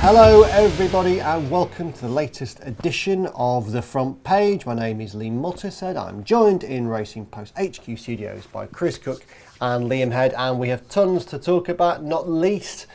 Hello everybody and welcome to the latest edition of The Front Page. My name is Lee Mottershead. I'm joined in Racing Post HQ Studios by Chris Cook and Liam Head, and we have tons to talk about, not least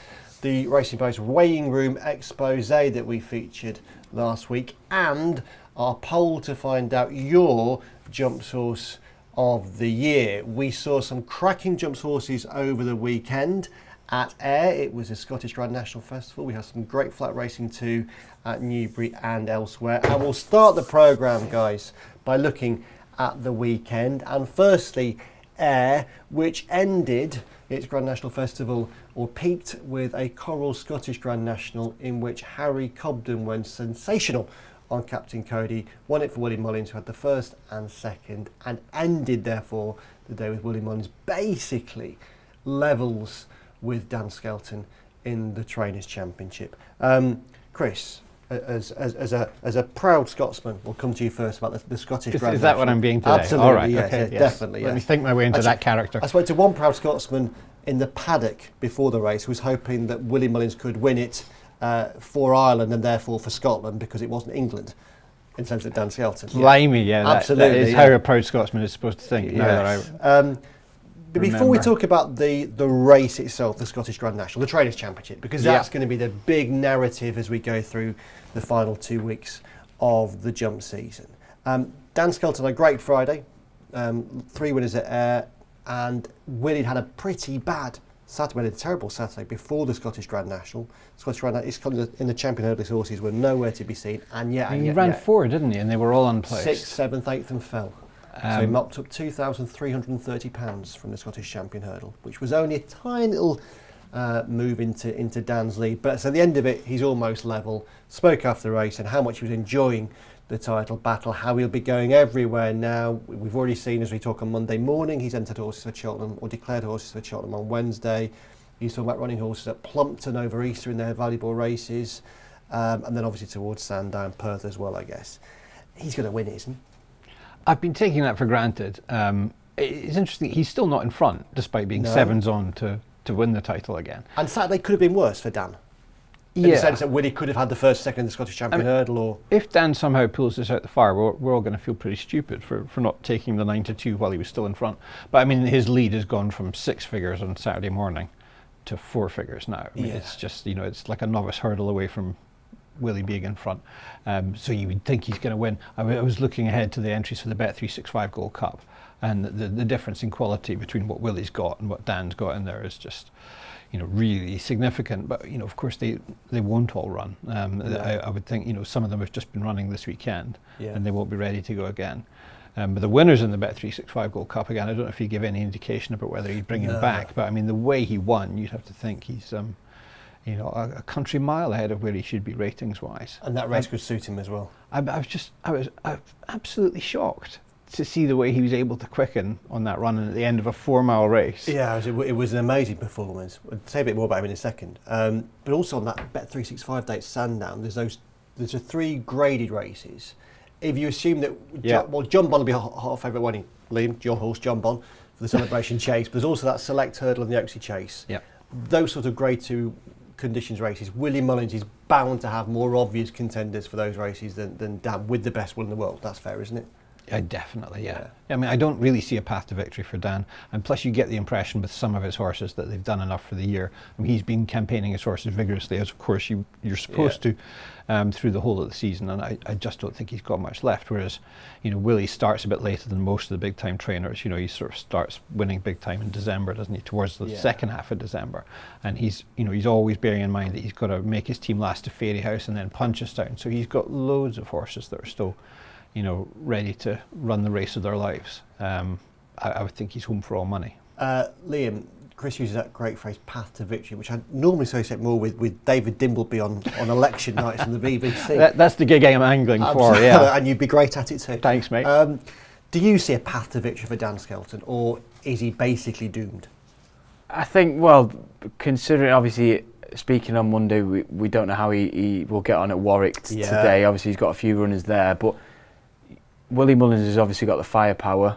the Racing Post weighing room expose that we featured last week and our poll to find out your jump source of the year. We saw some cracking jump sources over the weekend. At Ayr, it was a Scottish Grand National Festival. We had some great flat racing too at Newbury and elsewhere. And we'll start the programme, guys, by looking at the weekend. And firstly, Ayr, which ended its Grand National Festival, or peaked with a Coral Scottish Grand National in which Harry Cobden went sensational on Captain Cody, won it for Willie Mullins, who had the first and second, and ended, therefore, the day with Willie Mullins basically levels with Dan Skelton in the Trainers' Championship. Chris, as a proud Scotsman, we'll come to you first about the Scottish Grand National. Is that what I'm being today? Absolutely, all right, yes, okay, yes, definitely. Let yes. me think my way into that character. I spoke to one proud Scotsman in the paddock before the race who was hoping that Willie Mullins could win it for Ireland and therefore for Scotland because it wasn't England in terms of Dan Skelton. Blimey, yeah, absolutely. That is how a proud Scotsman is supposed to think. Yes. But before we talk about the race itself, the Scottish Grand National, the Trainers' Championship, because that's going to be the big narrative as we go through the final 2 weeks of the jump season. Dan Skelton had a great Friday, 3 winners at Ayr, and Willie had a pretty bad Saturday, a terrible Saturday before the Scottish Grand National. Scottish Grand National in the champion hurdles horses were nowhere to be seen, and yet he ran 4, didn't he? And they were all unplaced. 6th, 7th, 8th, and fell. So he mopped up £2,330 from the Scottish Champion Hurdle, which was only a tiny little move into Dan's lead. But at the end of it, he's almost level. Spoke after the race and how much he was enjoying the title battle, how he'll be going everywhere now. We've already seen, as we talk on Monday morning, he's entered horses for Cheltenham, or declared horses for Cheltenham on Wednesday. He's talking about running horses at Plumpton over Easter in their valuable races. And then obviously towards Sandown, Perth as well, I guess. He's going to win it, isn't he? I've been taking that for granted. It's interesting, he's still not in front, despite being 7s on to win the title again. And Saturday could have been worse for Dan. In the sense that Willie could have had the first, second in the Scottish Champion Hurdle. Or if Dan somehow pulls this out the fire, we're all going to feel pretty stupid for not taking the 9-2 while he was still in front. But I mean, his lead has gone from 6 figures on Saturday morning to 4 figures now. I mean, it's just, it's like a novice hurdle away from Willie being in front, so you would think he's going to win. I was looking ahead to the entries for the Bet365 Gold Cup, and the difference in quality between what Willie's got and what Dan's got in there is just, really significant. But of course they won't all run. I would think some of them have just been running this weekend, and they won't be ready to go again. But the winners in the Bet365 Gold Cup again, I don't know if you give any indication about whether he'd bring him back, but I mean the way he won, you'd have to think he's a country mile ahead of where he should be ratings-wise. And that race could suit him as well. I was absolutely shocked to see the way he was able to quicken on that run and at the end of a 4-mile race. Yeah, it was an amazing performance. I'll say a bit more about him in a second. But also on that Bet365 day at Sandown, there's the 3 graded races. If you assume that, John Bond will be our favourite winning, Liam, your horse, John Bond, for the Celebration Chase, but there's also that Select Hurdle and the Oaksey Chase. Yeah. Those sort of grade 2 conditions races, Willie Mullins is bound to have more obvious contenders for those races than Dan, with the best one in the world. That's fair, isn't it? Definitely, yeah. I mean, I don't really see a path to victory for Dan, and plus you get the impression with some of his horses that they've done enough for the year. I mean, he's been campaigning his horses vigorously, as of course you're supposed to, through the whole of the season, and I just don't think he's got much left. Whereas, Willie starts a bit later than most of the big time trainers. He sort of starts winning big time in December, doesn't he? Towards the second half of December, and he's always bearing in mind that he's got to make his team last to Fairyhouse and then Punchestown. So he's got loads of horses that are still ready to run the race of their lives. I would think he's home for all money. Liam, Chris uses that great phrase, path to victory, which I normally associate more with David Dimbleby on election nights on the BBC. That's the gig I'm angling for, yeah. And you'd be great at it too. Thanks, mate. Do you see a path to victory for Dan Skelton, or is he basically doomed? I think, well, considering obviously speaking on Monday, we don't know how he will get on at Warwick today. Obviously he's got a few runners there, but Willie Mullins has obviously got the firepower.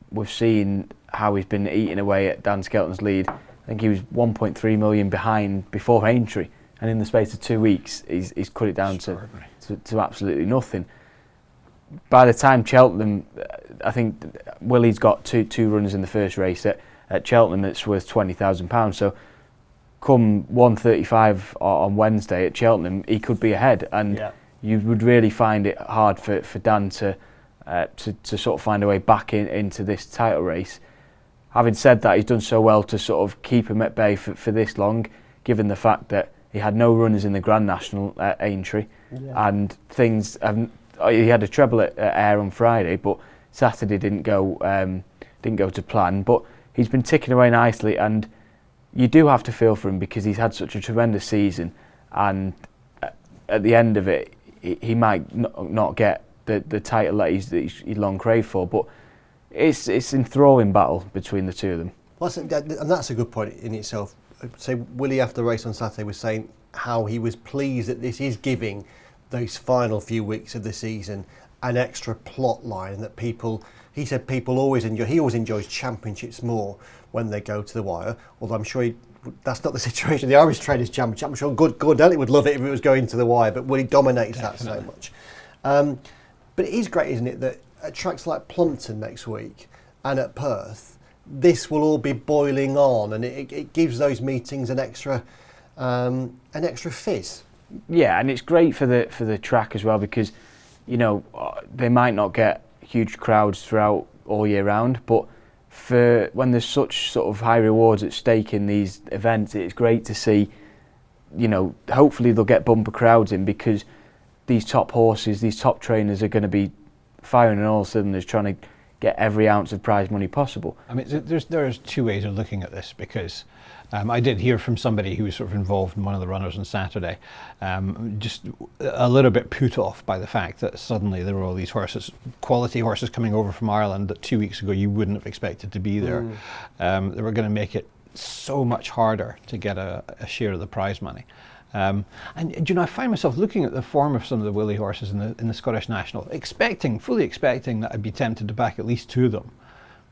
We've seen how he's been eating away at Dan Skelton's lead. I think he was 1.3 million behind before Aintree, and in the space of 2 weeks, he's cut it down to absolutely nothing. By the time Cheltenham, I think Willie's got two runners in the first race at Cheltenham that's worth £20,000. So come 1:35 on Wednesday at Cheltenham, he could be ahead, and you would really find it hard for Dan to sort of find a way back into this title race. Having said that, he's done so well to sort of keep him at bay for this long, given the fact that he had no runners in the Grand National at Aintree, and things haven't. He had a treble at Ayr on Friday, but Saturday didn't go to plan. But he's been ticking away nicely, and you do have to feel for him because he's had such a tremendous season, and at the end of it, he might not get the title that he's long craved for. But it's enthralling battle between the two of them. Well, and that's a good point in itself. So Willie, after the race on Saturday, was saying how he was pleased that this is giving those final few weeks of the season an extra plot line that he said people always enjoy. He always enjoys championships more when they go to the wire, although I'm sure that's not the situation. The Irish Trainers Championship, I'm sure Gordon Elliott would love it if it was going to the wire, but Willie dominates that so much. But it is great, isn't it, that at tracks like Plumpton next week and at Perth, this will all be boiling on, and it gives those meetings an extra fizz. Yeah, and it's great for the track as well because, you know, they might not get huge crowds throughout all year round, but for when there's such sort of high rewards at stake in these events, it's great to see, you know, hopefully they'll get bumper crowds in because these top horses, these top trainers are going to be firing on all cylinders trying to get every ounce of prize money possible. I mean, there's two ways of looking at this because I did hear from somebody who was sort of involved in one of the runners on Saturday, just a little bit put off by the fact that suddenly there were all these horses, quality horses coming over from Ireland that 2 weeks ago you wouldn't have expected to be there. They were going to make it so much harder to get a share of the prize money. And you know, I find myself looking at the form of some of the Willie horses in the Scottish National, fully expecting that I'd be tempted to back at least two of them.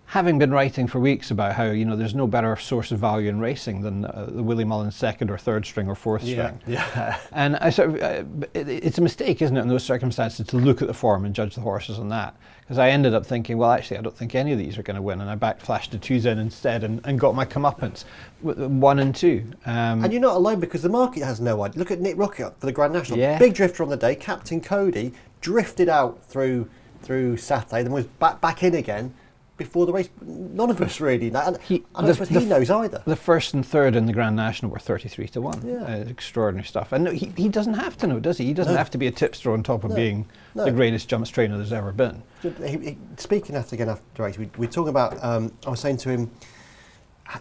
Having been writing for weeks about how, you know, there's no better source of value in racing than the Willie Mullins second or third string or fourth string. Yeah. And I sort of, it's a mistake, isn't it, in those circumstances to look at the form and judge the horses on that. Because I ended up thinking, well, actually, I don't think any of these are going to win, and I backed Flash de Twos in instead and got my comeuppance with 1 and 2. And you're not alone because the market has no idea. Look at Nick Rocket for the Grand National. Yeah. Big drifter on the day. Captain Cody drifted out through Saturday, then was back in again before the race. None of us really know. And I don't suppose he knows either. The first and third in the Grand National were 33 to 1. Yeah. Extraordinary stuff. And he doesn't have to know, does he? He doesn't have to be a tipster on top of being the greatest jumps trainer there's ever been. Speaking after the race, we're talking about, I was saying to him,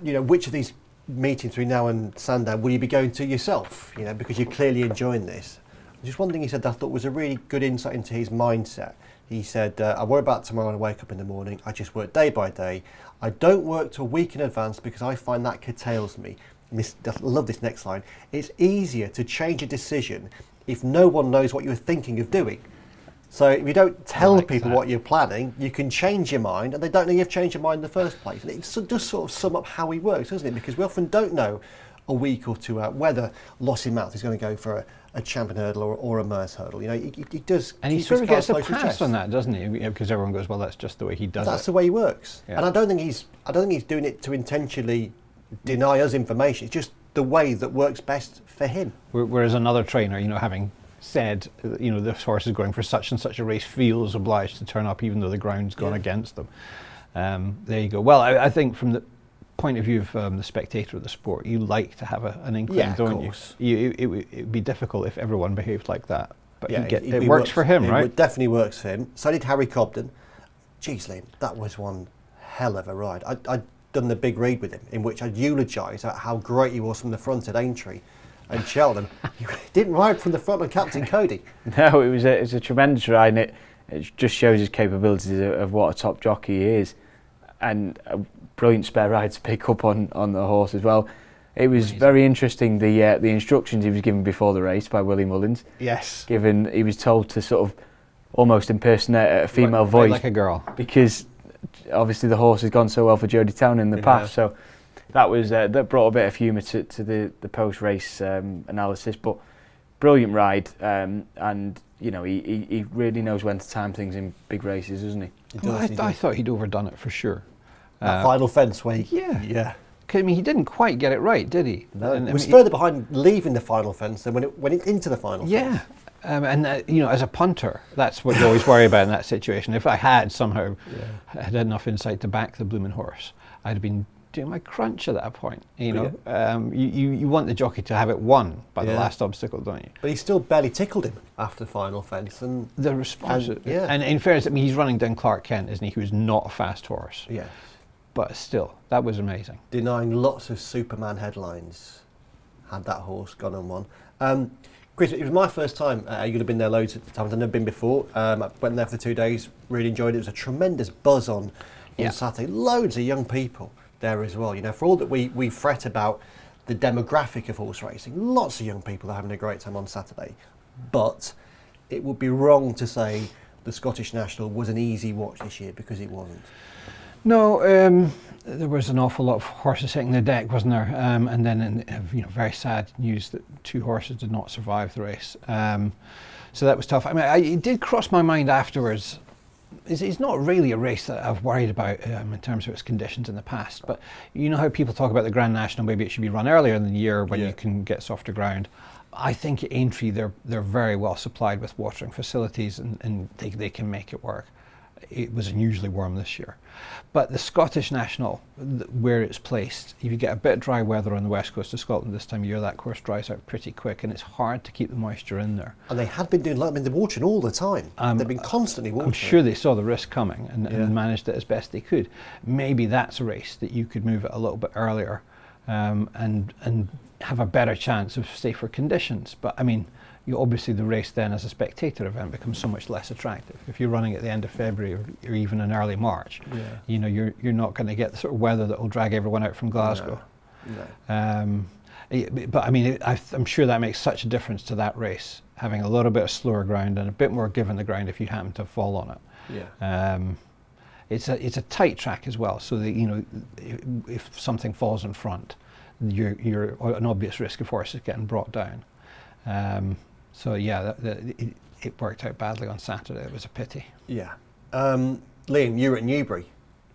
you know, which of these meetings between now and Sandown will you be going to yourself? You know, because you're clearly enjoying this. Just one thing he said that I thought was a really good insight into his mindset. He said, I worry about tomorrow when I wake up in the morning. I just work day by day. I don't work to a week in advance because I find that curtails me. I love this next line. It's easier to change a decision if no one knows what you're thinking of doing. So if you don't tell people what you're planning, you can change your mind, and they don't know you've changed your mind in the first place. And it does sort of sum up how he works, doesn't it? Because we often don't know a week or two out whether Lossiemouth is going to go for a champion hurdle or a Meuse hurdle. You know, he does. And he sort of gets a pass on that, doesn't he? Because everyone goes, well, that's just the way he does it. That's the way he works. Yeah. And I don't think he's doing it to intentionally deny us information. It's just the way that works best for him. Whereas another trainer, you know, having said, you know, this horse is going for such and such a race, feels obliged to turn up even though the ground's gone against them. There you go. Well, I think from the point of view of the spectator of the sport, you like to have an inkling, don't you? It would be difficult if everyone behaved like that. But it works for him, right? It definitely works for him. So did Harry Cobden. Jeez, Liam, that was one hell of a ride. I'd done the big read with him in which I'd eulogised how great he was from the front at Aintree and Cheltenham. He didn't ride from the front on Captain Cody. No, it was a tremendous ride, and it just shows his capabilities of what a top jockey he is. And a brilliant spare ride to pick up on the horse as well. It was very interesting, the instructions he was given before the race by Willie Mullins. Yes. He was told to sort of almost impersonate a female voice. Like a girl. Because obviously the horse has gone so well for Jodie Town in the past. So that brought a bit of humour to the post-race analysis. But brilliant ride, and he really knows when to time things in big races, doesn't he? I thought he'd overdone it for sure. That final fence where yeah. I mean, he didn't quite get it right, did he? No, it was further behind leaving the final fence than when it into the final fence. Yeah. As a punter, that's what you always worry about in that situation. If I had somehow had enough insight to back the blooming horse, I'd have been doing my crunch at that point. You want the jockey to have it won by the last obstacle, don't you? But he still barely tickled him after the final fence, and the response. And in fairness, I mean, he's running down Clark Kent, isn't he? Who's not a fast horse. Yeah. But still, that was amazing. Denying lots of Superman headlines, had that horse gone and won. Chris, it was my first time. You'd have been there loads of times. I've never been before. I went there for 2 days, really enjoyed it. It was a tremendous buzz on Saturday. Loads of young people there as well. For all that we fret about the demographic of horse racing, lots of young people are having a great time on Saturday. But it would be wrong to say the Scottish National was an easy watch this year, because it wasn't. No, there was an awful lot of horses hitting the deck, wasn't there? And then, very sad news that 2 horses did not survive the race. So that was tough. I mean, it did cross my mind afterwards. It's not really a race that I've worried about in terms of its conditions in the past. But you know how people talk about the Grand National, maybe it should be run earlier in the year when you can get softer ground. I think at Aintree they're very well supplied with watering facilities, and they can make it work. It was unusually warm this year. But the Scottish National, where it's placed, if you get a bit of dry weather on the west coast of Scotland this time of year, that course dries out pretty quick, and it's hard to keep the moisture in there. And they had been doing they're watering all the time. They've been constantly watering. I'm sure they saw the risk coming and managed it as best they could. Maybe that's a race that you could move it a little bit earlier and have a better chance of safer conditions. But I mean, obviously the race then as a spectator event becomes so much less attractive. If you're running at the end of February or even in early March, you're not going to get the sort of weather that will drag everyone out from Glasgow. No. But I mean, I'm sure that makes such a difference to that race, having a little bit of slower ground and a bit more give in the ground if you happen to fall on it. Yeah. It's a tight track as well, so that if something falls in front, you're an obvious risk of horses getting brought down. So it worked out badly on Saturday. It was a pity. Yeah. Liam, you were at Newbury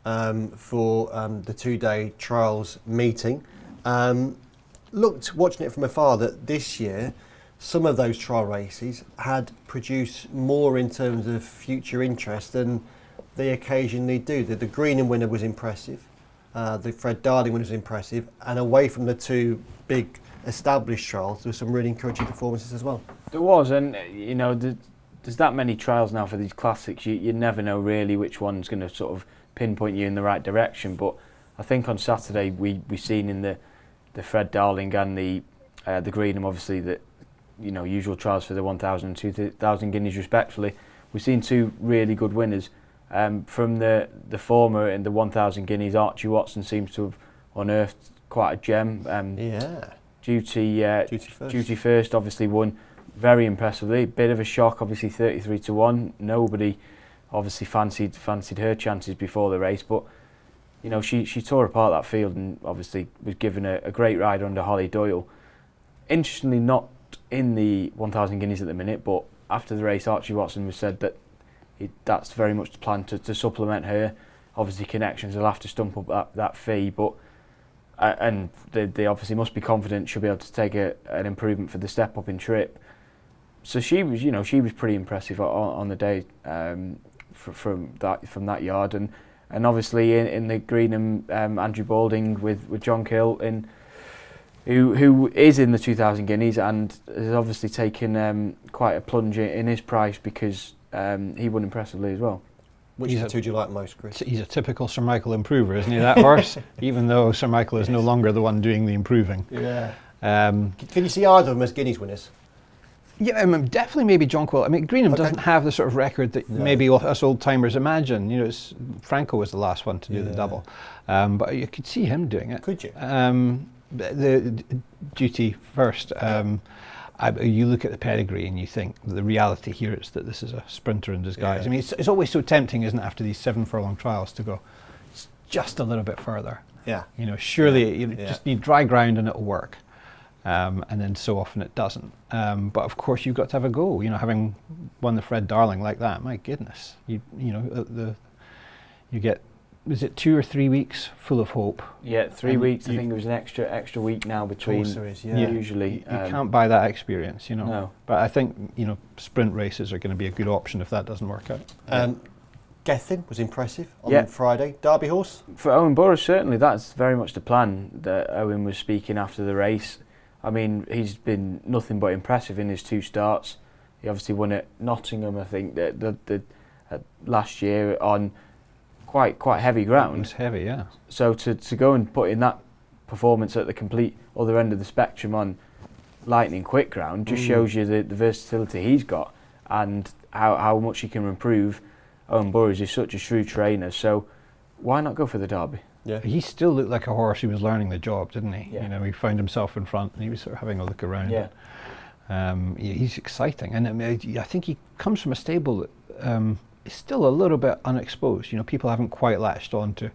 for the 2-day trials meeting. Watching it from afar, that this year some of those trial races had produced more in terms of future interest than they occasionally do. The Greenham winner was impressive. The Fred Darling winner was impressive. And away from the 2 big established trials, there were some really encouraging performances as well. There was, and there's that many trials now for these classics. You never know really which one's going to sort of pinpoint you in the right direction. But I think on Saturday we seen in the Fred Darling and the Greenham, obviously that usual trials for the 1,000 and 2,000 guineas respectively. We've seen 2 really good winners. From the former in the 1,000 guineas, Archie Watson seems to have unearthed quite a gem. Duty First obviously won very impressively. Bit of a shock, obviously 33-1. Nobody obviously fancied her chances before the race, but she tore apart that field and obviously was given a great ride under Holly Doyle. Interestingly, not in the 1,000 guineas at the minute, but after the race, Archie Watson was said that that's very much the plan to supplement her. Obviously, connections will have to stump up that fee, but and they obviously must be confident she'll be able to take an improvement for the step up in trip. So she was pretty impressive on the day from that yard, and obviously in the Greenham, Andrew Balding with John Kill who is in the 2,000 guineas and has obviously taken quite a plunge in his price because he won impressively as well. Which of the 2 do you like most, Chris? He's a typical Sir Michael improver, isn't he, that horse? Even though Sir Michael is no longer the one doing the improving. Yeah. Can you see either of them as Guineas winners? Yeah, definitely maybe John Quill. I mean, Greenham doesn't have the sort of record that maybe us old-timers imagine. Franco was the last one to do the double. But you could see him doing it. Could you? The Duty First. You look at the pedigree and you think the reality here is that this is a sprinter in disguise. Yeah. I mean, it's always so tempting, isn't it, after these 7 furlong trials to go just a little bit further. Yeah. You know, surely you Yeah. just need dry ground and it'll work. And then so often it doesn't. But of course you've got to have a go. You know, having won the Fred Darling like that, my goodness, you get, is it 2 or 3 weeks full of hope? Yeah, 3 weeks. I think there was an extra week now between. Of course there is, yeah. Usually, You can't buy that experience, you know. No. But I think, you know, sprint races are going to be a good option if that doesn't work out. Gethin was impressive on Yeah. Friday. Derby horse? For Owen Burrows, certainly that's very much the plan that Owen was speaking after the race. I mean, he's been nothing but impressive in his 2 starts. He obviously won at Nottingham, I think, last year on quite heavy ground. It's heavy, yeah. So to go and put in that performance at the complete other end of the spectrum on lightning quick ground just shows you the versatility he's got and how much he can improve. Owen Burrows is such a shrewd trainer, so why not go for the Derby? Yeah. He still looked like a horse who was learning the job, didn't he? Yeah. You know, he found himself in front and he was sort of having a look around. Yeah. He's exciting, and I mean, I think he comes from a stable that is still a little bit unexposed. You know, people haven't quite latched on to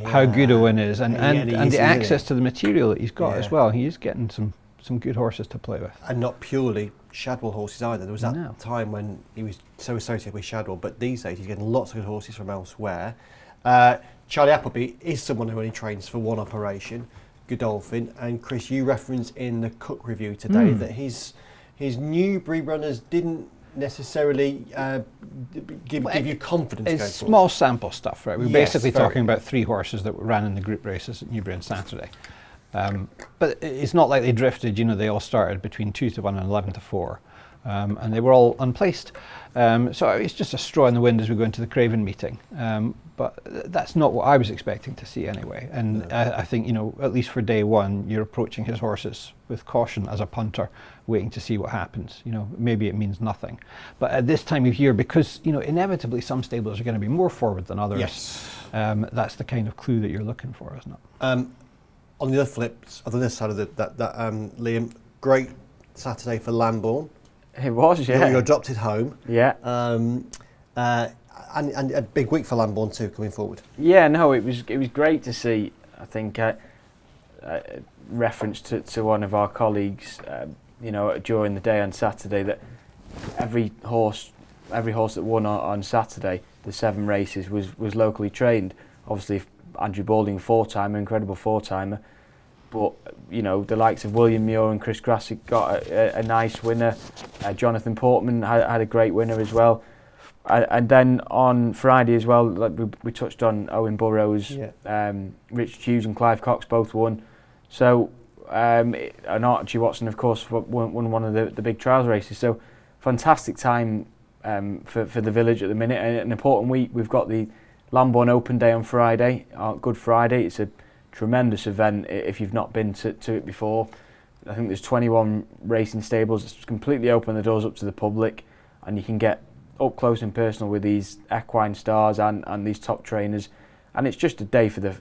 how good Owen is, and the access to the material that he's got as well. He is getting some good horses to play with. And not purely Shadwell horses either. There was that No. time when he was so associated with Shadwell, but these days he's getting lots of good horses from elsewhere. Charlie Appleby is someone who only trains for one operation, Godolphin, and Chris, you referenced in the Cook review today that his Newbury runners didn't necessarily give you confidence. It's small sample stuff, right? We're basically talking about 3 horses that ran in the group races at Newbury on Saturday. But it's not like they drifted, you know, they all started between 2 to 1 and 11 to 4. And they were all unplaced. So it's just a straw in the wind as we go into the Craven meeting. But that's not what I was expecting to see anyway. And I think, you know, at least for day one, you're approaching his horses with caution as a punter, waiting to see what happens. You know, maybe it means nothing. But at this time of year, because, you know, inevitably some stables are going to be more forward than others, that's the kind of clue that you're looking for, isn't it? On the other side of that Liam, great Saturday for Lambourne. It was, yeah. Your adopted home. Yeah. And a big week for Lambourne too, coming forward. Yeah, no, it was great to see. I think reference to one of our colleagues, you know, during the day on Saturday, that every horse that won on Saturday, the 7 races, was locally trained. Obviously, Andrew Balding, 4-timer, incredible 4-timer. But, you know, the likes of William Muir and Chris Grassick got a nice winner. Jonathan Portman had a great winner as well. And then on Friday as well, like we touched on Owen Burrows, Richard Hughes and Clive Cox both won. So, and Archie Watson, of course, won one of the big trials races. So, fantastic time for the village at the minute. And an important week, we've got the Lambourne Open Day on Friday, Good Friday. It's a tremendous event if you've not been to it before. I think there's 21 racing stables. It's completely open the doors up to the public, and you can get up close and personal with these equine stars and these top trainers. And it's just a day for the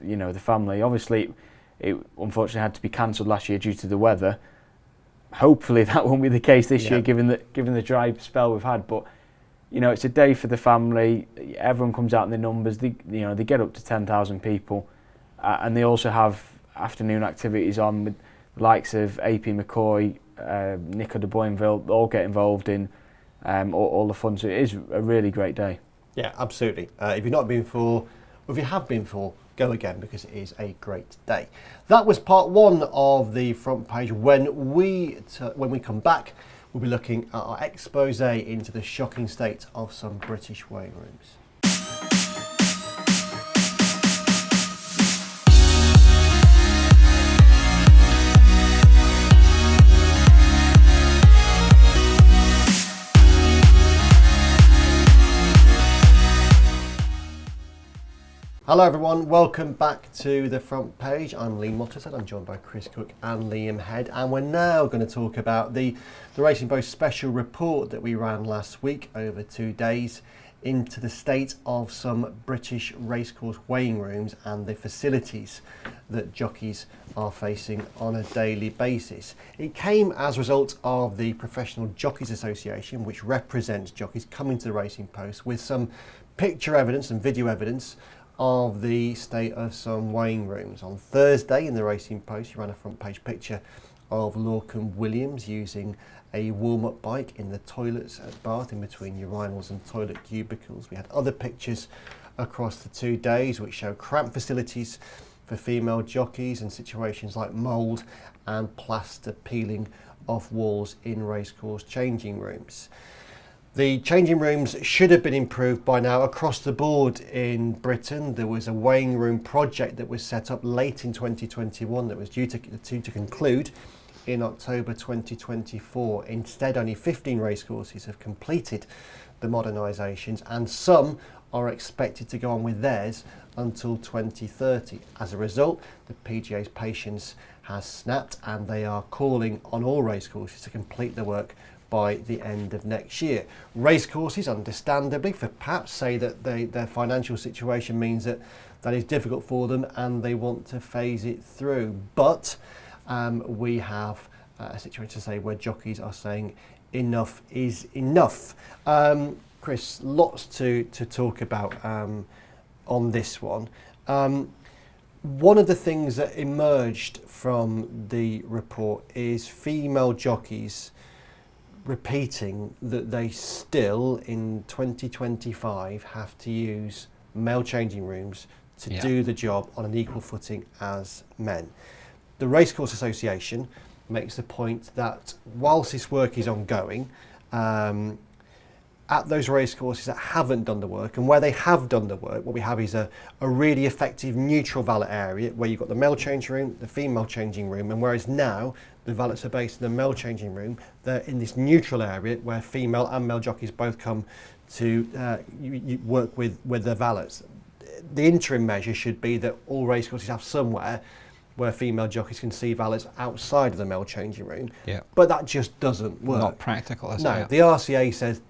family. Obviously, it unfortunately had to be cancelled last year due to the weather. Hopefully that won't be the case this year, given the dry spell we've had. But you know, it's a day for the family. Everyone comes out in the numbers. They get up to 10,000 people. And they also have afternoon activities on with the likes of AP McCoy, Nico de Boinville, all get involved in all the fun. So it is a really great day. Yeah, absolutely. If you've not been for, or if you have been for, go again, because it is a great day. That was part 1 of the front page. When we come back, we'll be looking at our expose into the shocking state of some British weighing rooms. Hello everyone, welcome back to the front page. I'm Lee Mottershead, I'm joined by Chris Cook and Liam Head, and we're now going to talk about the Racing Post special report that we ran last week over 2 days into the state of some British racecourse weighing rooms and the facilities that jockeys are facing on a daily basis. It came as a result of the Professional Jockeys Association, which represents jockeys, coming to the Racing Post with some picture evidence and video evidence of the state of some weighing rooms. On Thursday in the Racing Post, you ran a front page picture of Lorcan Williams using a warm-up bike in the toilets at Bath, in between urinals and toilet cubicles. We had other pictures across the 2 days which show cramped facilities for female jockeys and situations like mould and plaster peeling off walls in racecourse changing rooms. The changing rooms should have been improved by now across the board in Britain. There was a weighing room project that was set up late in 2021 that was due to conclude in October 2024. Instead, only 15 racecourses have completed the modernisations, and some are expected to go on with theirs until 2030. As a result, the PGA's patience has snapped, and they are calling on all racecourses to complete the work by the end of next year. Racecourses, understandably, for perhaps say that their financial situation means that is difficult for them and they want to phase it through. But we have a situation to say where jockeys are saying enough is enough. Chris, lots to talk about on this one. One of the things that emerged from the report is female jockeys repeating that they still in 2025 have to use male changing rooms to do the job on an equal footing as men. The Racecourse Association makes the point that whilst this work is ongoing, at those racecourses that haven't done the work, and where they have done the work, what we have is a really effective neutral valet area where you've got the male changing room, the female changing room, and whereas now the valets are based in the male changing room, they're in this neutral area where female and male jockeys both come to you work with the valets. The interim measure should be that all racecourses have somewhere where female jockeys can see valets outside of the male changing room, but that just doesn't work. Not practical, is it? No, the RCA says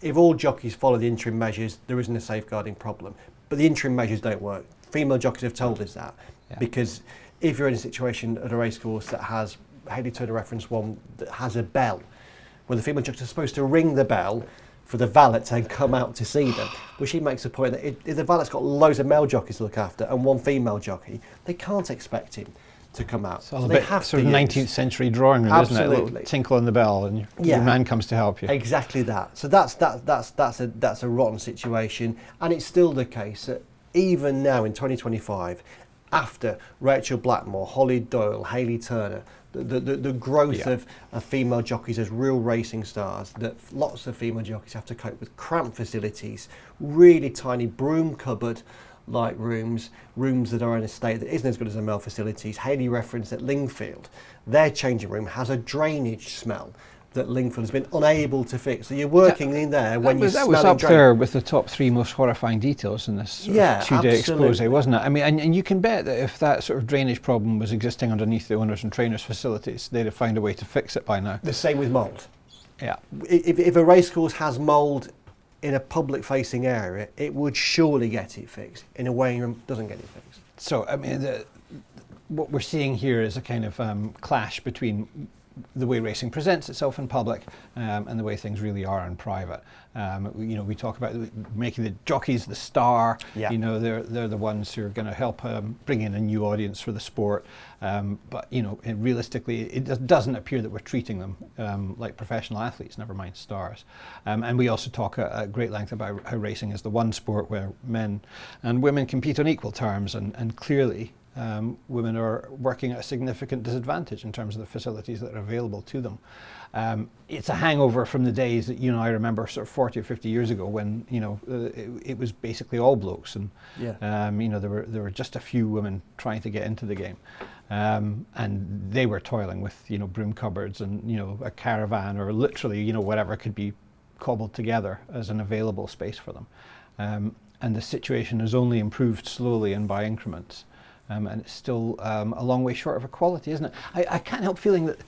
if all jockeys follow the interim measures, there isn't a safeguarding problem. But the interim measures don't work. Female jockeys have told us that, because if you're in a situation at a racecourse that has, Hayley Turner referenced one that has a bell, where the female jockeys are supposed to ring the bell for the valet to then come out to see them. But she makes the point that if the valet's got loads of male jockeys to look after and one female jockey, they can't expect him to come out. It's all a bit sort of 19th century drawing room, isn't it? A little tinkle on the bell and your man comes to help you. Exactly that. So that's a rotten situation, and it's still the case that even now in 2025, after Rachel Blackmore, Holly Doyle, Hayley Turner, the growth of female jockeys as real racing stars, that lots of female jockeys have to cope with cramped facilities, really tiny broom cupboard like rooms that are in a state that isn't as good as the male facilities. Hayley referenced that Lingfield, their changing room has a drainage smell that Lingfield has been unable to fix. So you're working in there when you're smelling that was up there with the top 3 most horrifying details in this sort of 2-day expose, wasn't it? I mean, and you can bet that if that sort of drainage problem was existing underneath the owners and trainers' facilities, they'd have found a way to fix it by now. The same with mould. Yeah. If a racecourse has mould in a public-facing area, it would surely get it fixed. In a weighing room, doesn't get it fixed. So, I mean, what we're seeing here is a kind of clash between the way racing presents itself in public and the way things really are in private. We talk about making the jockeys the star. Yeah. They're the ones who are going to help bring in a new audience for the sport. But realistically, it doesn't appear that we're treating them like professional athletes, never mind stars. And we also talk at great length about how racing is the one sport where men and women compete on equal terms, and clearly women are working at a significant disadvantage in terms of the facilities that are available to them. It's a hangover from the days that I remember sort of 40 or 50 years ago when it was basically all blokes, and there were just a few women trying to get into the game, and they were toiling with broom cupboards and a caravan or literally whatever could be cobbled together as an available space for them, and the situation has only improved slowly and by increments. And it's still a long way short of equality, isn't it? I can't help feeling that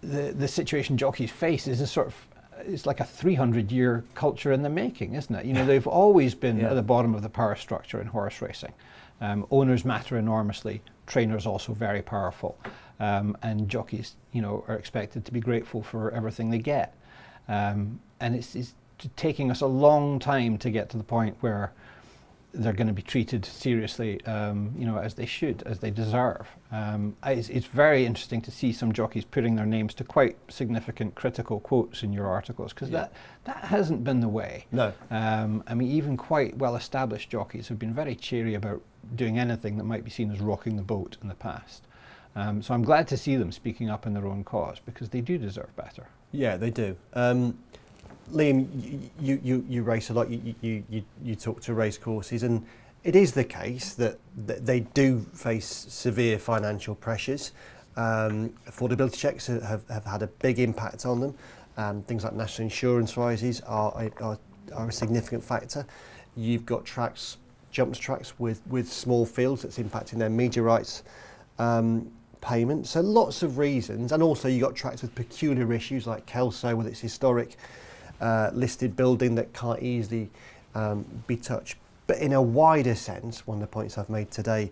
the situation jockeys face is it's like a 300-year culture in the making, isn't it? They've always been at the bottom of the power structure in horse racing. Owners matter enormously. Trainers also very powerful, and jockeys, are expected to be grateful for everything they get. And it's taking us a long time to get to the point where they're going to be treated seriously, as they should, as they deserve. It's very interesting to see some jockeys putting their names to quite significant critical quotes in your articles, because that hasn't been the way. No. Even quite well-established jockeys have been very cheery about doing anything that might be seen as rocking the boat in the past. So I'm glad to see them speaking up in their own cause, because they do deserve better. Yeah, they do. Liam, you race a lot. You talk to racecourses, and it is the case that they do face severe financial pressures. Affordability checks have had a big impact on them. Things like national insurance rises are a significant factor. You've got jumps tracks with small fields that's impacting their media rights payment. So lots of reasons, and also you've got tracks with peculiar issues like Kelso with its historic listed building that can't easily be touched. But in a wider sense, one of the points I've made today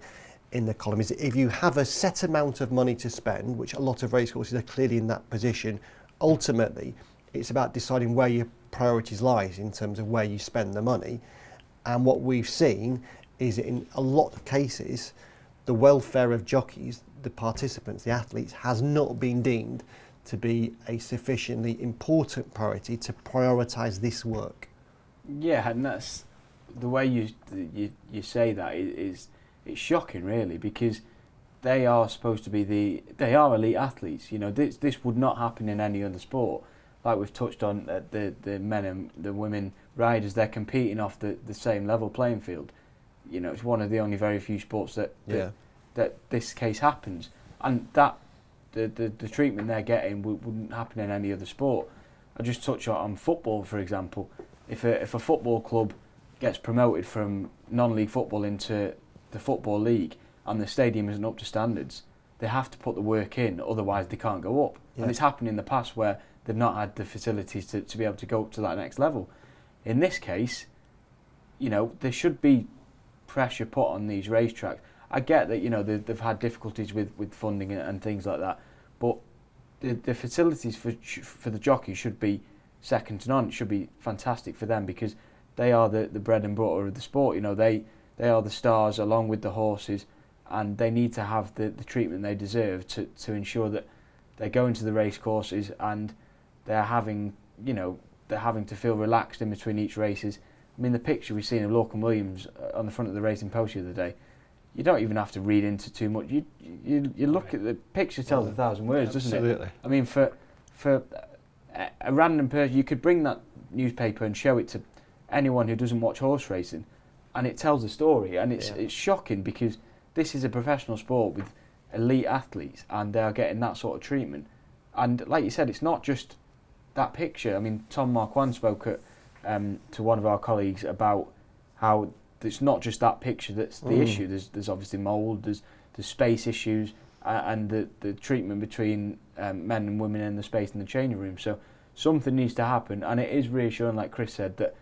in the column is that if you have a set amount of money to spend, which a lot of racecourses are clearly in that position, ultimately it's about deciding where your priorities lies in terms of where you spend the money. And what we've seen is that in a lot of cases, the welfare of jockeys, the participants, the athletes, has not been deemed to be a sufficiently important priority to prioritise this work. Yeah, and that's the way you say that is it's shocking, really, because they are supposed to be they are elite athletes. This would not happen in any other sport. Like we've touched on, the men and the women riders, they're competing off the same level playing field. It's one of the only very few sports that this case happens, and that the treatment they're getting wouldn't happen in any other sport. I just touch on football, for example. If a football club gets promoted from non-league football into the football league and the stadium isn't up to standards, they have to put the work in, otherwise they can't go up. Yeah. And it's happened in the past where they've not had the facilities to be able to go up to that next level. In this case, there should be pressure put on these racetracks. I get that they've had difficulties with funding and things like that, but the facilities for the jockeys should be second to none. It should be fantastic for them, because they are the bread and butter of the sport. They are the stars along with the horses, and they need to have the treatment they deserve to ensure that they're going to the race courses and they're having to feel relaxed in between each races. I mean, the picture we've seen of Lorcan Williams on the front of the Racing Post the other day, you don't even have to read into too much. You look at the picture, tells 1,000 words, doesn't it? Absolutely. I mean, for a random person, you could bring that newspaper and show it to anyone who doesn't watch horse racing, and it tells a story. And it's shocking, because this is a professional sport with elite athletes, and they are getting that sort of treatment. And like you said, it's not just that picture. I mean, Tom Marquand spoke to one of our colleagues about how it's not just that picture that's the issue. There's obviously mould, there's space issues, and the treatment between men and women in the space in the changing room. So something needs to happen, and it is reassuring, like Chris said, that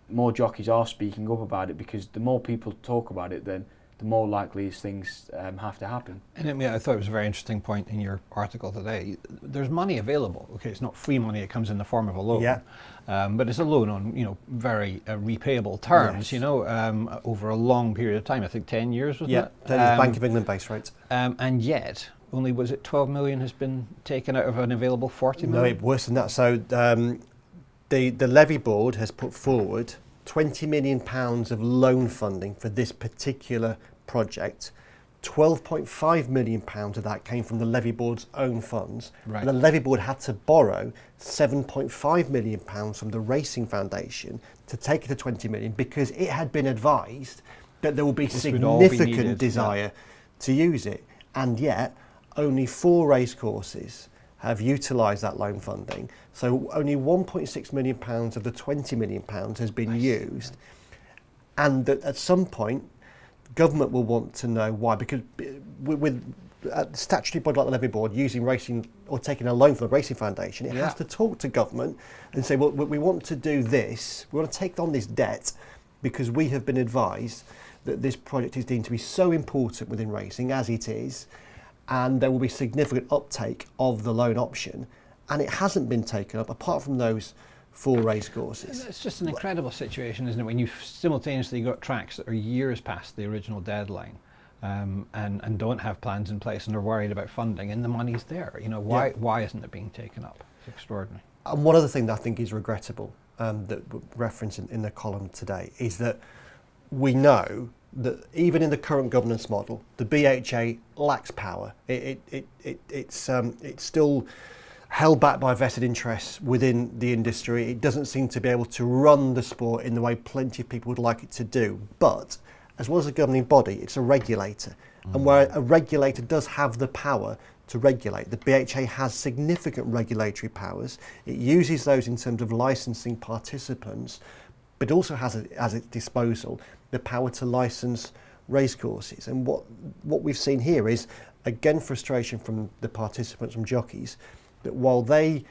more jockeys are speaking up about it, because the more people talk about it, then the more likely these things have to happen. And I thought it was a very interesting point in your article today. There's money available. Okay, it's not free money; it comes in the form of a loan. Yeah. But it's a loan on very repayable terms. Yes. Over a long period of time. I think 10 years was it? Yeah, that is Bank of England base rates. And yet, only was it 12 million has been taken out of an available 40 million? No, worse than that. So the levy board has put forward £20 million of loan funding for this particular project. £12.5 million of that came from the levy board's own funds. Right. And the levy board had to borrow £7.5 million from the Racing Foundation to take it to 20 million, because it had been advised that there will be significant desire to use it. And yet, only 4 racecourses have utilised that loan funding. So only £1.6 million of the £20 million has been used. And that at some point, government will want to know why, because with a statutory body like the levy board using racing or taking a loan from the Racing Foundation, it has to talk to government and say, well, we want to do this, we want to take on this debt because we have been advised that this project is deemed to be so important within racing, as it is, and there will be significant uptake of the loan option, and it hasn't been taken up apart from those for racecourses. It's just an incredible situation, isn't it, when you've simultaneously got tracks that are years past the original deadline, and don't have plans in place and are worried about funding, and the money's there. Why isn't it being taken up? It's extraordinary. And one other thing that I think is regrettable, that we referenced in the column today, is that we know that even in the current governance model, the BHA lacks power. It's still held back by vested interests within the industry. It doesn't seem to be able to run the sport in the way plenty of people would like it to do. But as well as a governing body, it's a regulator. And where a regulator does have the power to regulate, the BHA has significant regulatory powers. It uses those in terms of licensing participants, but also has at its disposal the power to license racecourses. And what we've seen here is, again, frustration from the participants, from jockeys, that while they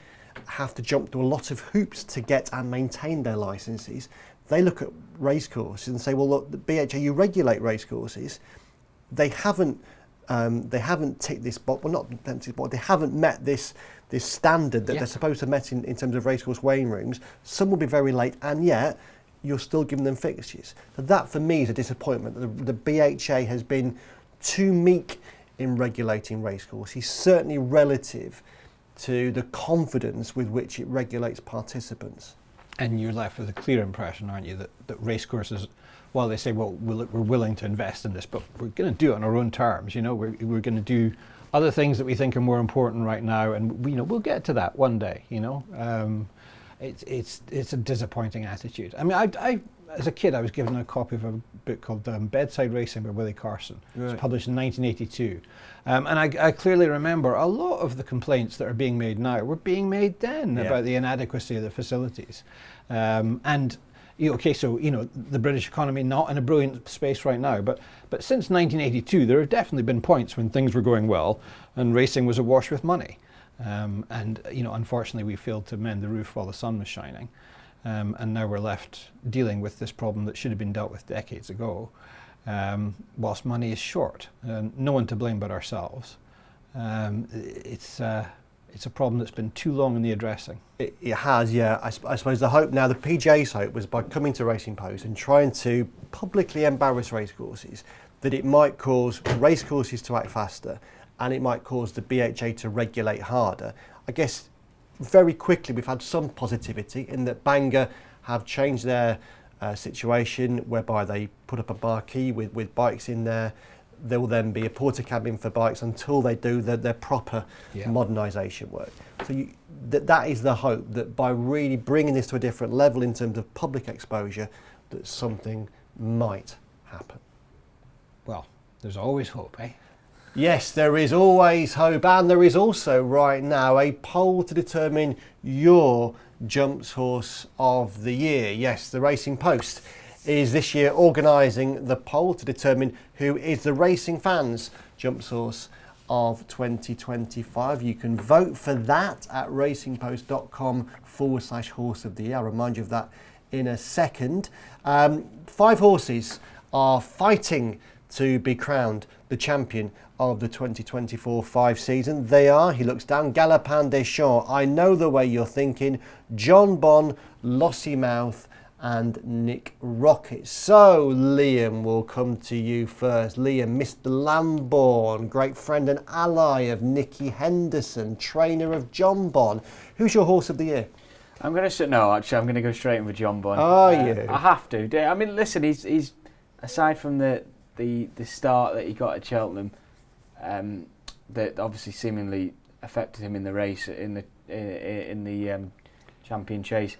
have to jump through a lot of hoops to get and maintain their licenses, they look at racecourses and say, well, look, the BHA, you regulate racecourses. They haven't ticked this box. Well, not ticked this box. They haven't met this standard that they're supposed to met in terms of racecourse weighing rooms. Some will be very late, and yet you're still giving them fixtures. So that, for me, is a disappointment. The BHA has been too meek in regulating racecourses, certainly relative to the confidence with which it regulates participants. And you're left with a clear impression, aren't you, that racecourses, while they say, well, we're willing to invest in this, but we're going to do it on our own terms. We're going to do other things that we think are more important right now, and we'll get to that one day. It's a disappointing attitude. I mean, I as a kid, I was given a copy of a book called Bedside Racing by Willie Carson. Right. It was published in 1982. And I clearly remember a lot of the complaints that are being made now were being made then about the inadequacy of the facilities. So the British economy not in a brilliant space right now, but since 1982, there have definitely been points when things were going well and racing was awash with money. Unfortunately, we failed to mend the roof while the sun was shining. And now we're left dealing with this problem that should have been dealt with decades ago, whilst money is short. No one to blame but ourselves. It's a problem that's been too long in the addressing. It has, yeah. I suppose the hope now, the PGA's hope, was by coming to Racing Post and trying to publicly embarrass racecourses, that it might cause racecourses to act faster and it might cause the BHA to regulate harder. I guess very quickly we've had some positivity in that Bangor have changed their situation, whereby they put up a marquee with bikes in there. There will then be a porter cabin for bikes until they do their proper modernisation work. So that is the hope, that by really bringing this to a different level in terms of public exposure, that something might happen. Well, there's always hope, eh? Yes, there is always hope, and there is also right now a poll to determine your jumps horse of the year. Yes, the Racing Post is this year organising the poll to determine who is the racing fans' jumps horse of 2025. You can vote for that at racingpost.com/horse of the year. I'll remind you of that in a second. 5 horses are fighting to be crowned the champion of the 2024-5 season. They are, he looks down, Galopin des Champs, I Know the Way You're Thinking, John Bon, Lossiemouth and Nick Rocket. So Liam, will come to you first. Liam, Mr. Lambourne, great friend and ally of Nicky Henderson, trainer of John Bon. Who's your horse of the year? I'm going to I'm going to go straight in with John Bon. Are you? I have to. I mean, listen, he's aside from the start that he got at Cheltenham, that obviously seemingly affected him in the race in the champion chase.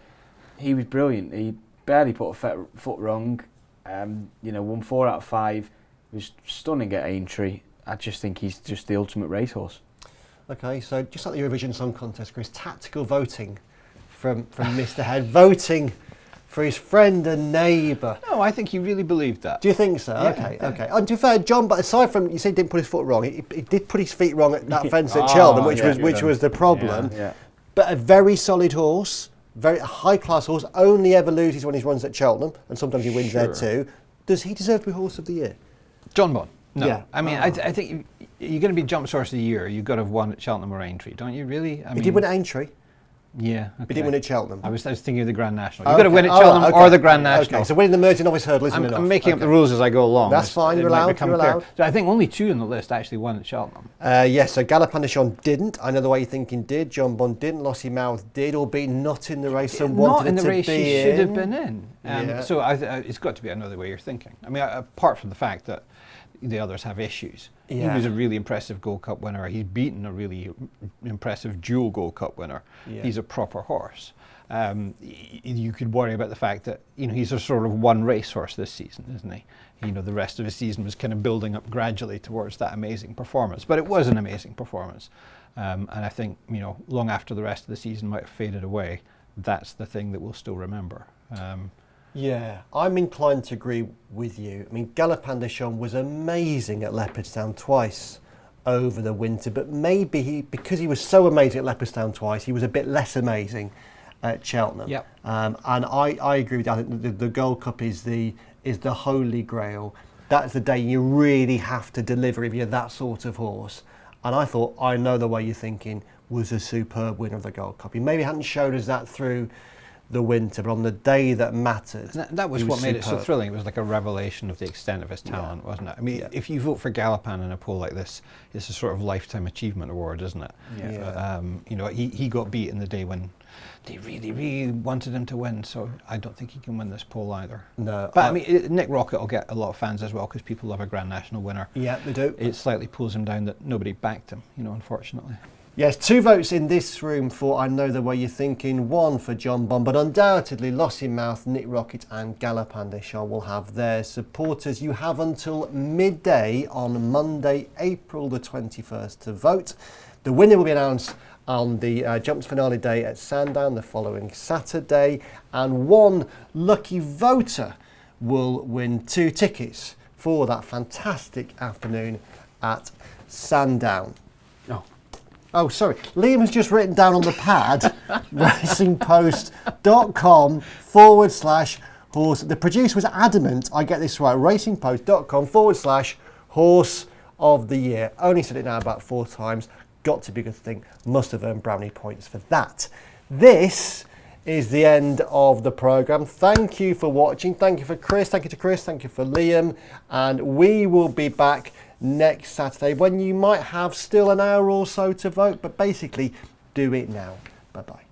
He was brilliant. He barely put a foot wrong. Won 4 out of 5. Was stunning at Aintree. I just think he's just the ultimate racehorse. Okay, so just like the Eurovision Song Contest, Chris, tactical voting from Mr. Head, voting for his friend and neighbour. No, I think he really believed that. Do you think so? Yeah, okay. And to be fair, John, but aside from, you said he didn't put his foot wrong, he did put his feet wrong at that fence at Cheltenham, which was the problem. Yeah. But a very solid horse, very high-class horse, only ever loses when he runs at Cheltenham, and sometimes he wins there too. Does he deserve to be Horse of the Year? John Bon? No. Yeah. I mean, I think you're going to be Jumps Horse of the Year, you've got to have won at Cheltenham or Aintree, don't you really? He did win at Aintree. Yeah. But he didn't win at Cheltenham. I was thinking of the Grand National. You've got to win at Cheltenham right, or the Grand National. Okay, so winning the Merton Novice Hurdle isn't enough. I'm making up the rules as I go along. That's fine, you're allowed. So I think only 2 in the list actually won at Cheltenham. Yes, so Galopin didn't. I know the way you're thinking did. John Bond didn't. Lossy Mouth did, albeit not in the race. So Not in the race he should have been in. Yeah. So it's got to be another way you're thinking. I mean, apart from the fact that the others have issues. Yeah. He was a really impressive Gold Cup winner. He's beaten a really impressive dual Gold Cup winner. Yeah. He's a proper horse. You could worry about the fact that he's a sort of one racehorse this season, isn't he? The rest of his season was kind of building up gradually towards that amazing performance. But it was an amazing performance, and I think long after the rest of the season might have faded away, that's the thing that we'll still remember. Yeah, I'm inclined to agree with you. I mean, Galopin Des Champs was amazing at Leopardstown twice over the winter, but maybe because he was so amazing at Leopardstown twice, he was a bit less amazing at Cheltenham. Yep. And I agree with that. I think the Gold Cup is the holy grail. That's the day you really have to deliver if you're that sort of horse. And I thought, I know the way you're thinking, was a superb winner of the Gold Cup. He maybe hadn't showed us that through the winter, but on the day that mattered, that was what made it so thrilling. It was like a revelation of the extent of his talent, wasn't it? I mean, if you vote for Galopin in a poll like this, it's a sort of lifetime achievement award, isn't it? Yeah. He got beat in the day when they really, really wanted him to win, so I don't think he can win this poll either. No. But I mean, Nick Rocket will get a lot of fans as well, because people love a Grand National winner. Yeah, they do. It slightly pulls him down that nobody backed him, unfortunately. Yes, 2 votes in this room for I Know the Way You're Thinking, 1 for John Bond, but undoubtedly Lossy Mouth, Nick Rocket and Galopin Des Champs will have their supporters. You have until midday on Monday, April the 21st to vote. The winner will be announced on the Jumps finale day at Sandown the following Saturday, and 1 lucky voter will win 2 tickets for that fantastic afternoon at Sandown. Oh, sorry. Liam has just written down on the pad, racingpost.com/horse. The producer was adamant I get this right. racingpost.com/horse of the year. Only said it now about 4 times. Got to be a good thing. Must have earned brownie points for that. This is the end of the programme. Thank you for watching. Thank you for Chris. Thank you to Chris. Thank you for Liam. And we will be back next Saturday when you might have still an hour or so to vote, but basically do it now. Bye bye.